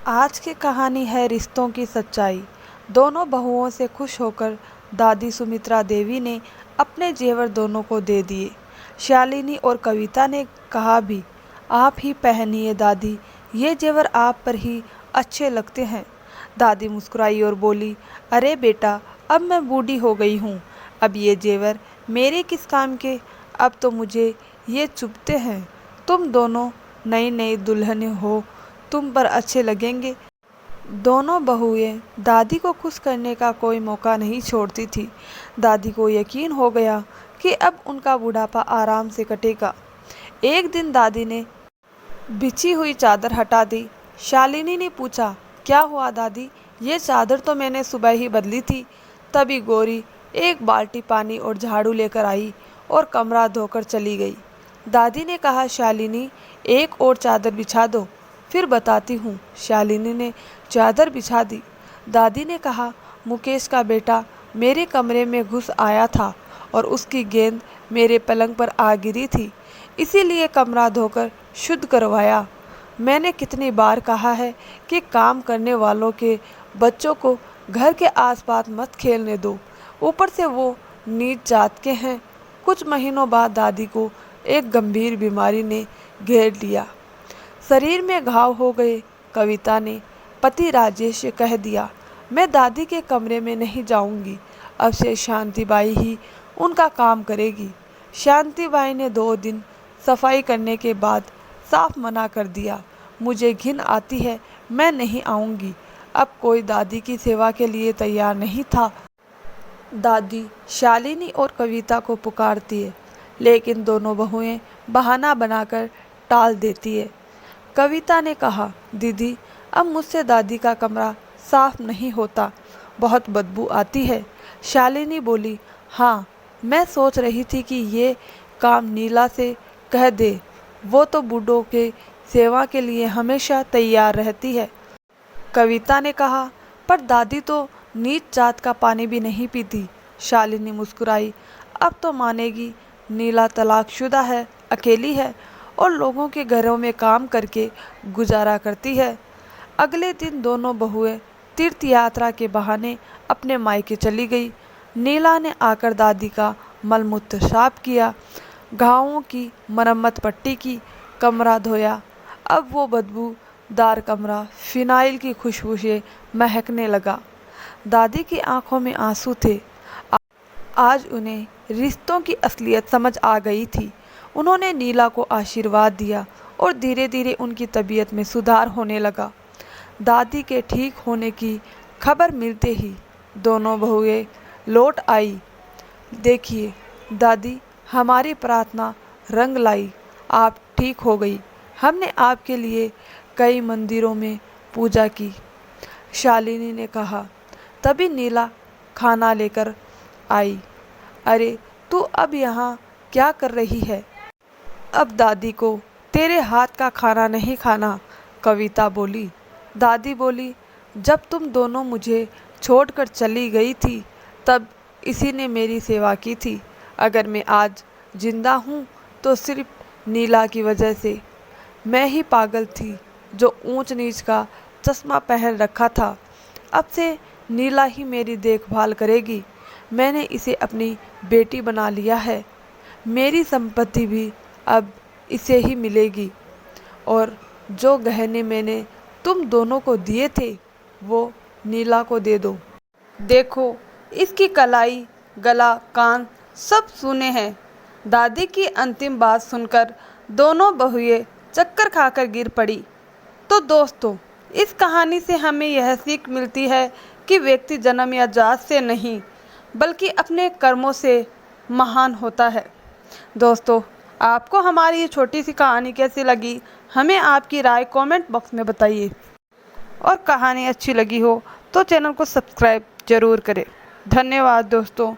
आज की कहानी है रिश्तों की सच्चाई। दोनों बहुओं से खुश होकर दादी सुमित्रा देवी ने अपने जेवर दोनों को दे दिए। शालिनी और कविता ने कहा भी, आप ही पहनिए दादी, ये जेवर आप पर ही अच्छे लगते हैं। दादी मुस्कुराई और बोली, अरे बेटा, अब मैं बूढ़ी हो गई हूँ, अब ये जेवर मेरे किस काम के, अब तो मुझे ये चुभते हैं। तुम दोनों नई नई दुल्हनें हो, तुम पर अच्छे लगेंगे। दोनों बहुएं दादी को खुश करने का कोई मौका नहीं छोड़ती थी। दादी को यकीन हो गया कि अब उनका बुढ़ापा आराम से कटेगा। एक दिन दादी ने बिछी हुई चादर हटा दी। शालिनी ने पूछा, क्या हुआ दादी, ये चादर तो मैंने सुबह ही बदली थी। तभी गौरी एक बाल्टी पानी और झाड़ू लेकर आई और कमरा धोकर चली गई। दादी ने कहा, शालिनी, एक और चादर बिछा दो, फिर बताती हूँ। शालिनी ने चादर बिछा दी। दादी ने कहा, मुकेश का बेटा मेरे कमरे में घुस आया था और उसकी गेंद मेरे पलंग पर आ गिरी थी, इसीलिए कमरा धोकर शुद्ध करवाया। मैंने कितनी बार कहा है कि काम करने वालों के बच्चों को घर के आसपास मत खेलने दो, ऊपर से वो नीच जात के हैं। कुछ महीनों बाद दादी को एक गंभीर बीमारी ने घेर लिया। शरीर में घाव हो गए। कविता ने पति राजेश से कह दिया, मैं दादी के कमरे में नहीं जाऊंगी, अब से शांतिबाई ही उनका काम करेगी। शांतिबाई ने 2 दिन सफाई करने के बाद साफ मना कर दिया, मुझे घिन आती है, मैं नहीं आऊंगी। अब कोई दादी की सेवा के लिए तैयार नहीं था। दादी शालिनी और कविता को पुकारती है, लेकिन दोनों बहुएं बहाना बनाकर टाल देती है। कविता ने कहा, दीदी, अब मुझसे दादी का कमरा साफ नहीं होता, बहुत बदबू आती है। शालिनी बोली, हाँ, मैं सोच रही थी कि ये काम नीला से कह दे, वो तो बूढ़ों के सेवा के लिए हमेशा तैयार रहती है। कविता ने कहा, पर दादी तो नीच जात का पानी भी नहीं पीती। शालिनी मुस्कुराई, अब तो मानेगी, नीला तलाकशुदा है, अकेली है और लोगों के घरों में काम करके गुजारा करती है। अगले दिन दोनों बहुएं तीर्थ यात्रा के बहाने अपने मायके चली गई। नीला ने आकर दादी का मलमूत्र साफ किया, घावों की मरम्मत पट्टी की, कमरा धोया। अब वो बदबूदार कमरा फिनाइल की खुशबू से महकने लगा। दादी की आंखों में आंसू थे। आज उन्हें रिश्तों की असलियत समझ आ गई थी। उन्होंने नीला को आशीर्वाद दिया और धीरे धीरे उनकी तबीयत में सुधार होने लगा। दादी के ठीक होने की खबर मिलते ही दोनों बहुएं लौट आई। देखिए दादी, हमारी प्रार्थना रंग लाई, आप ठीक हो गई। हमने आपके लिए कई मंदिरों में पूजा की, शालिनी ने कहा। तभी नीला खाना लेकर आई। अरे, तू अब यहाँ क्या कर रही है? अब दादी को तेरे हाथ का खाना नहीं खाना, कविता बोली। दादी बोली, जब तुम दोनों मुझे छोड़कर चली गई थी तब इसी ने मेरी सेवा की थी। अगर मैं आज जिंदा हूँ तो सिर्फ नीला की वजह से। मैं ही पागल थी जो ऊंच नीच का चश्मा पहन रखा था। अब से नीला ही मेरी देखभाल करेगी। मैंने इसे अपनी बेटी बना लिया है। मेरी संपत्ति भी अब इसे ही मिलेगी और जो गहने मैंने तुम दोनों को दिए थे वो नीला को दे दो। देखो, इसकी कलाई, गला, कान सब सूने हैं। दादी की अंतिम बात सुनकर दोनों बहुएं चक्कर खाकर गिर पड़ी। तो दोस्तों, इस कहानी से हमें यह सीख मिलती है कि व्यक्ति जन्म या जात से नहीं बल्कि अपने कर्मों से महान होता है। दोस्तों, आपको हमारी ये छोटी सी कहानी कैसी लगी, हमें आपकी राय कमेंट बॉक्स में बताइए। और कहानी अच्छी लगी हो तो चैनल को सब्सक्राइब जरूर करें। धन्यवाद दोस्तों।